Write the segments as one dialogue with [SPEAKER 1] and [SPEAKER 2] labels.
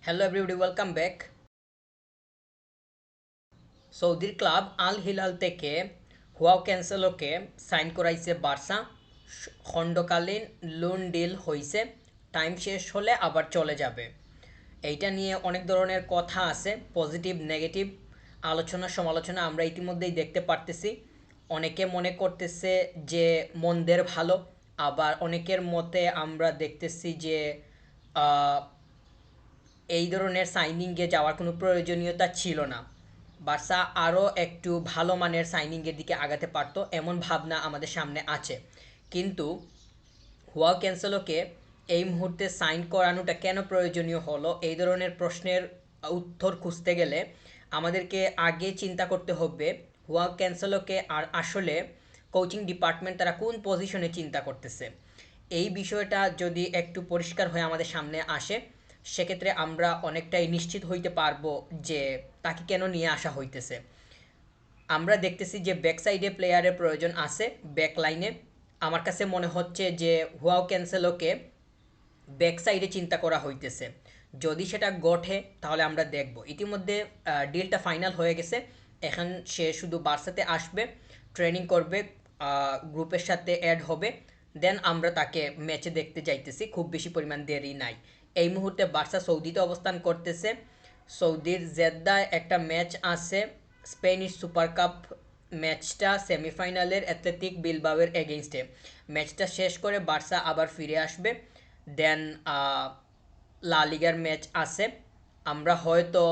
[SPEAKER 1] Hello everybody, welcome back. সৌদির club Al Hilal থেকে João ক্যান্সেলোকে sign করাইছে বার্সা। খণ্ডকালীন লোন ডিল হইছে, টাইম শেষ হলে আবার চলে যাবে। এইটা নিয়ে অনেক ধরনের কথা আছে, পজিটিভ নেগেটিভ আলোচনা সমালোচনা আমরা ইতিমধ্যেই দেখতে পারতেছি। অনেকে মনে করতেছে যে মন্দের ভালো, আবার অনেকের মতে আমরা দেখতেছি যে আহ, এই ধরনের সাইনিংয়ে যাওয়ার কোনো প্রয়োজনীয়তা ছিল না। বার্সা আরও একটু ভালো মানের সাইনিংয়ের দিকে আগাতে পারতো, এমন ভাবনা আমাদের সামনে আছে। কিন্তু হুয়াও ক্যান্সেলোকে এই মুহূর্তে সাইন করানোটা কেন প্রয়োজনীয় হলো, এই ধরনের প্রশ্নের উত্তর খুঁজতে গেলে আমাদেরকে আগে চিন্তা করতে হবে হুয়াও ক্যান্সেলোকে আর আসলে কোচিং ডিপার্টমেন্ট তারা কোন পজিশনে চিন্তা করতেছে। এই বিষয়টা যদি একটু পরিষ্কার হয়ে আমাদের সামনে আসে, সেক্ষেত্রে আমরা অনেকটাই নিশ্চিত হইতে পারবো যে তাকে কেন নিয়ে আসা হইতেছে। আমরা দেখতেছি যে ব্যাক সাইডে প্লেয়ারের প্রয়োজন আছে, ব্যাক লাইনে। আমার কাছে মনে হচ্ছে যে হুয়াও ক্যান্সেলোকে ব্যাক সাইডে চিন্তা করা হইতেছে। যদি সেটা ঘটে তাহলে আমরা দেখব। ইতিমধ্যে ডিলটা ফাইনাল হয়ে গেছে। এখন সে শুধু বার্সাতে আসবে, ট্রেনিং করবে, গ্রুপের সাথে অ্যাড হবে, দেন আমরা তাকে ম্যাচে দেখতে যাইতেছি। খুব বেশি পরিমাণ দেরি নাই। এই মুহূর্তে বার্সা সৌদিতে অবস্থান করতেছে। সৌদির জেদ্দায় একটা ম্যাচ আছে, স্পেনিশ সুপার কাপ ম্যাচটা, সেমিফাইনালের অ্যাথলেটিক বিলবাওয়ের এগেইনস্টে। ম্যাচটা শেষ করে বার্সা আবার ফিরে আসবে। দেন লা লিগার ম্যাচ আছে। আমরা হয়তো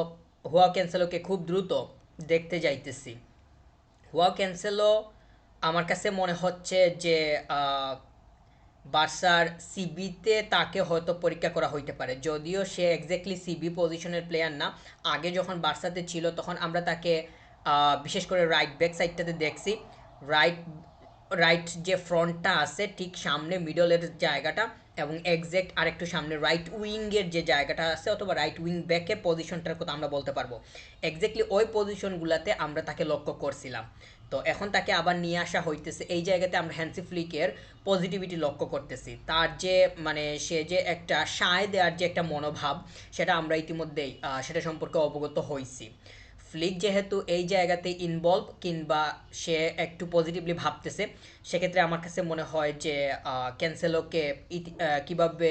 [SPEAKER 1] হুয়া ক্যান্সেলোকে খুব দ্রুত দেখতে যাইতেছি। হুয়া ক্যান্সেলো আমার কাছে মনে হচ্ছে যে আহ, বার্সার সিবিতে তাকে হয়তো পরীক্ষা করা হইতে পারে, যদিও সে এক্স্যাক্টলি সিবি পজিশনের প্লেয়ার না। আগে যখন বার্সাতে ছিল তখন আমরা তাকে বিশেষ করে রাইট ব্যাক সাইডটাতে দেখছি। রাইট রাইট যে ফ্রন্টটা আছে ঠিক সামনে মিডলের জায়গাটা, এবং এক্স্যাক্ট আরেকটু সামনে রাইট উইংয়ের যে জায়গাটা আছে, অথবা রাইট উইং ব্যাকের পজিশনটার কথা আমরা বলতে পারবো। এক্স্যাক্টলি ওই পজিশনগুলোতে আমরা তাকে লক্ষ্য করছিলাম। তো এখন তাকে আবার নিয়ে আসা হইতেছে। এই জায়গাতে আমরা হ্যান্সি ফ্লিকের পজিটিভিটি লক্ষ্য করতেছি। তার যে মানে সে যে একটা সায় দেওয়ার যে একটা মনোভাব, সেটা আমরা ইতিমধ্যেই সেটা সম্পর্কে অবগত হইছি। ফ্লিক যেহেতু এই জায়গাতে ইনভলভ, কিংবা সে একটু পজিটিভলি ভাবতেছে, সেক্ষেত্রে আমার কাছে মনে হয় যে ক্যান্সেলোকে কীভাবে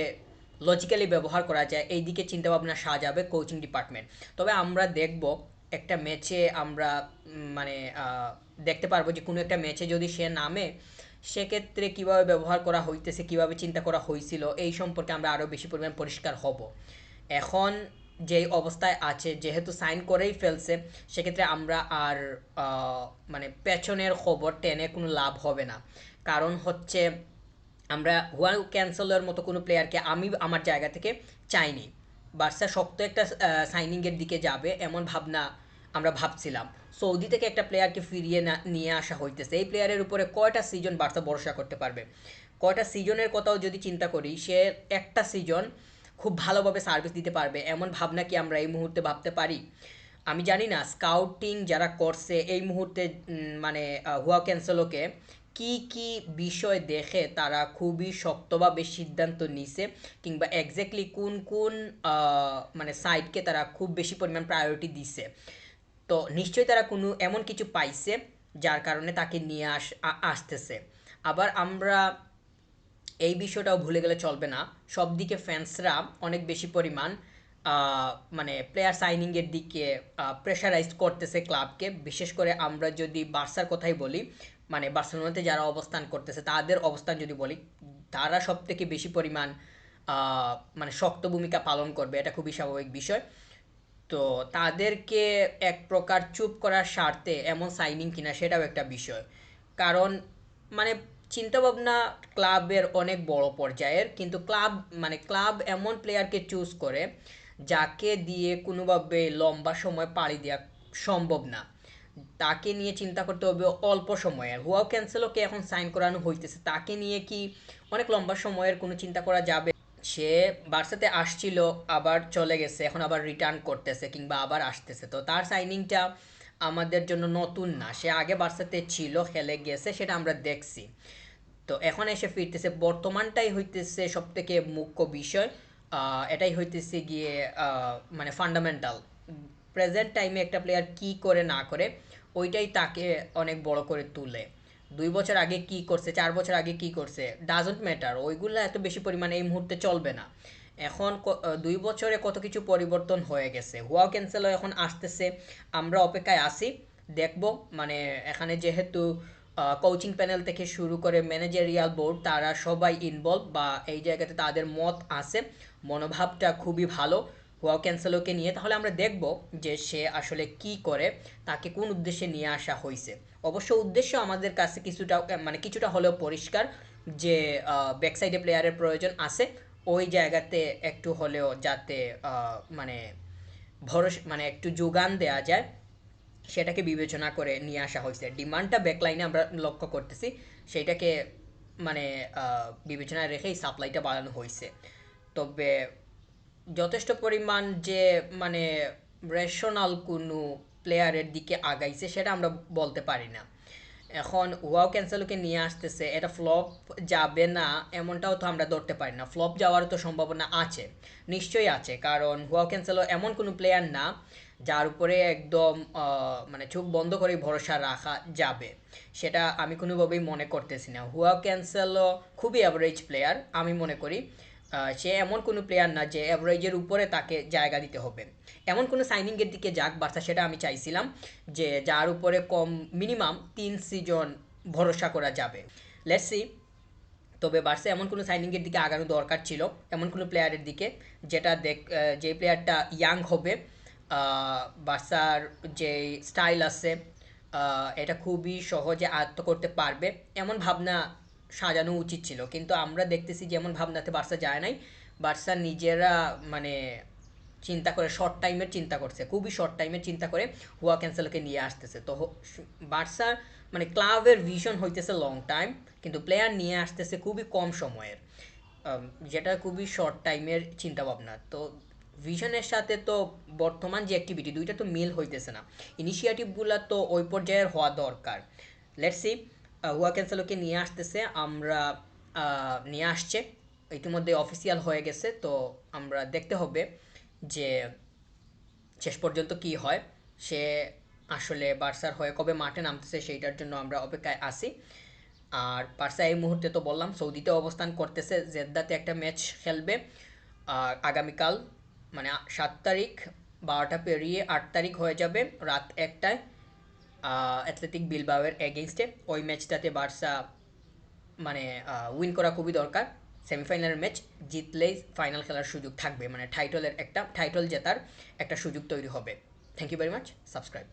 [SPEAKER 1] লজিক্যালি ব্যবহার করা যায় এই দিকে চিন্তাভাবনা সাজাবে কোচিং ডিপার্টমেন্ট। তবে আমরা দেখব একটা ম্যাচে আমরা মানে দেখতে পারবো যে কোনো একটা ম্যাচে যদি সে নামে, সেক্ষেত্রে কীভাবে ব্যবহার করা হইতেছে, কীভাবে চিন্তা করা হয়েছিল, এই সম্পর্কে আমরা আরও বেশি পরিমাণ পরিষ্কার হব। এখন যেই অবস্থায় আছে, যেহেতু সাইন করেই ফেলছে, সেক্ষেত্রে আমরা আর মানে পেছনের খবর টেনে কোনো লাভ হবে না। কারণ হচ্ছে আমরা হুয়ান ক্যান্সেলের মতো কোনো প্লেয়ারকে আমি আমার জায়গা থেকে চাইনি। বার্সা শক্ত একটা সাইনিংয়ের দিকে যাবে এমন ভাবনা আমরা ভাবছিলাম। সৌদি থেকে একটা প্লেয়ারকে ফিরিয়ে নিয়ে আসা হইতেছে। এই প্লেয়ারের উপরে কয়টা সিজন বার্সা ভরসা করতে পারবে? কয়টা সিজনের কথাও যদি চিন্তা করি, সে একটা সিজন খুব ভালোভাবে সার্ভিস দিতে পারবে এমন ভাবনা কি আমরা এই মুহূর্তে ভাবতে পারি? আমি জানি না স্কাউটিং যারা করছে এই মুহূর্তে মানে হুয়া ক্যান্সেলোকে কি কি বিষয় দেখে তারা খুবই শক্তভাবে সিদ্ধান্ত নিছে, কিংবা এক্স্যাক্টলি কোন কোন মানে সাইডকে তারা খুব বেশি পরিমাণ প্রায়োরিটি দিছে। তো নিশ্চয়ই তারা কোনো এমন কিছু পাইছে যার কারণে তাকে নিয়ে আসতেছে। আবার আমরা এই বিষয়টাও ভুলে গেলে চলবে না, সব দিকে ফ্যান্সরা অনেক বেশি পরিমাণ মানে প্লেয়ার সাইনিংয়ের দিকে প্রেশারাইজ করতেছে ক্লাবকে। বিশেষ করে আমরা যদি বার্সার কথাই বলি, মানে বার্সেলোনাতে যারা অবস্থান করতেছে তাদের অবস্থান যদি বলি, তারা সব থেকে বেশি পরিমাণ মানে শক্ত ভূমিকা পালন করবে, এটা খুবই স্বাভাবিক বিষয়। তো তাদেরকে এক প্রকার চুপ করার স্বার্থে এমন সাইনিং কিনা সেটাও একটা বিষয়। কারণ মানে চিন্তাভাবনা ক্লাবের অনেক বড় পর্যায়ের, কিন্তু ক্লাব এমন প্লেয়ারকে চুজ করে যাকে দিয়ে কোনোভাবে লম্বা সময় পাড়ি দেওয়া সম্ভব না। তাকে নিয়ে চিন্তা করতে হবে অল্প সময়ে। হুয়াও ক্যান্সেলোকে এখন সাইন করানো হইতেছে, তাকে নিয়ে কি অনেক লম্বা সময়ের কোনো চিন্তা করা যাবে? সে বার্সাতে আসছিল, আবার চলে গেছে, এখন আবার রিটার্ন করতেছে কিংবা আবার আসতেছে। তো তার সাইনিংটা আমাদের জন্য নতুন না। সে আগে বার্সাতে ছিল, খেলে গেছে, সেটা আমরা দেখছি। তো এখন এসে ফিরতেছে, বর্তমানটাই হইতেছে সব থেকে মুখ্য বিষয়। এটাই হইতেছে গিয়ে মানে ফান্ডামেন্টাল। প্রেজেন্ট টাইমে একটা প্লেয়ার কি করে না করে ওইটাই তাকে অনেক বড় করে তুলে। 2 বছর আগে কি করছে, 4 বছর আগে কি করছে, ডাজন্ট ম্যাটার, ওইগুলো এত বেশি পরিমাণে এই মুহূর্তে চলবে না। এখন 2 বছরে কত কিছু পরিবর্তন হয়ে গেছে। হুয়াও ক্যান্সেলো এখন আসতেছে, আমরা অপেক্ষায় আছি দেখব। মানে এখানে যেহেতু কোচিং প্যানেল থেকে শুরু করে ম্যানেজারিয়াল বোর্ড তারা সবাই ইনভলভ, বা এই জায়গাতে তাদের মত আছে, মনোভাবটা খুবই ভালো হুয়াও ক্যান্সেলোকে নিয়ে। তাহলে আমরা দেখব যে সে আসলে কি করে, তাকে কোন উদ্দেশ্যে নিয়ে আসা হয়েছে। অবশ্য উদ্দেশ্য আমাদের কাছে কিছুটা মানে কিছুটা হলেও পরিষ্কার, যে ব্যাকসাইডে প্লেয়ারের প্রয়োজন আছে, ওই জায়গাতে একটু হলেও যাতে মানে ভরসা মানে একটু যোগান দেয়া যায় সেটাকে বিবেচনা করে নিয়ে আসা হয়েছে। ডিমান্ডটা ব্যাকলাইনে আমরা লক্ষ্য করতেছি, সেইটাকে মানে বিবেচনায় রেখেই সাপ্লাইটা বাড়ানো হয়েছে। তবে যথেষ্ট পরিমাণ যে মানে রেশনাল কোনো প্লেয়ারের দিকে আগাইছে সেটা আমরা বলতে পারি না। এখন ওয়াও ক্যান্সেলোকে নিয়ে আসতেছে, এটা ফ্লপ যাবে না এমনটাও তো আমরা ধরতে পারি না। ফ্লপ যাওয়ার তো সম্ভাবনা আছে, নিশ্চয়ই আছে, কারণ হুয়াও ক্যান্সেলো এমন কোনো প্লেয়ার না যার উপরে একদম মানে চোখ বন্ধ করে ভরসা রাখা যাবে, সেটা আমি কোনোভাবেই মনে করতেছি না। হুয়াও ক্যান্সেলো খুবই অ্যাভারেজ প্লেয়ার আমি মনে করি। সে এমন কোনো প্লেয়ার না যে অ্যাভারেজের উপরে তাকে জায়গা দিতে হবে। এমন কোনো সাইনিংয়ের দিকে যাক বার্সা, সেটা আমি চাইছিলাম, যে যার উপরে কম মিনিমাম 3 সিজন ভরসা করা যাবে। Let's see. তবে বার্সা এমন কোনো সাইনিংয়ের দিকে আগানো দরকার ছিল, এমন কোনো প্লেয়ারের দিকে যেটা যে প্লেয়ারটা ইয়াং হবে, বার্সার যে স্টাইল আছে এটা খুবই সহজে আয়ত্ত করতে পারবে, এমন ভাবনা সাজানো উচিত ছিল। কিন্তু আমরা দেখতেছি যে এমন ভাবনাতে বার্সা যায় নাই। বার্সা নিজেরা মানে চিন্তা করে শর্ট টাইমের চিন্তা করছে, খুবই শর্ট টাইমের চিন্তা করে হুয়া ক্যান্সেলকে নিয়ে আসতেছে। তো বার্সার মানে ক্লাবের ভিশন হইতেছে লং টাইম, কিন্তু প্লেয়ার নিয়ে আসতেছে খুবই কম সময়ের, যেটা খুবই শর্ট টাইমের চিন্তা ভাবনা। তো ভিশনের সাথে তো বর্তমান যে অ্যাক্টিভিটি দুইটা তো মিল হইতেছে না। ইনিশিয়েটিভগুলো তো ওই পর্যায়ের হওয়া দরকার। Let's see. হুয়া ক্যান্সেলোকে নিয়ে আসতেছে, আমরা নিয়ে আসছে, ইতিমধ্যে অফিসিয়াল হয়ে গেছে। তো আমরা দেখতে হবে যে শেষ পর্যন্ত কি হয়। সে আসলে বার্সার হয়ে কবে মাঠে নামতেছে সেইটার জন্য আমরা অপেক্ষায় আছি। আর বার্সা এই মুহূর্তে তো বললাম সৌদিতে অবস্থান করতেছে, জেদ্দাতে একটা ম্যাচ খেলবে আর আগামীকাল মানে 7 তারিখ, 12টা পেরিয়ে 8 তারিখ হয়ে যাবে রাত 1টায় অ্যাথলেটিক বিলবাওয়ের এগেইনস্টে। ওই ম্যাচটাতে বার্সা মানে উইন করা খুবই দরকার। সেমিফাইনালের ম্যাচ জিতলেই ফাইনাল খেলার সুযোগ থাকবে, মানে টাইটল জেতার একটা সুযোগ তৈরি হবে। Thank you very much. Subscribe.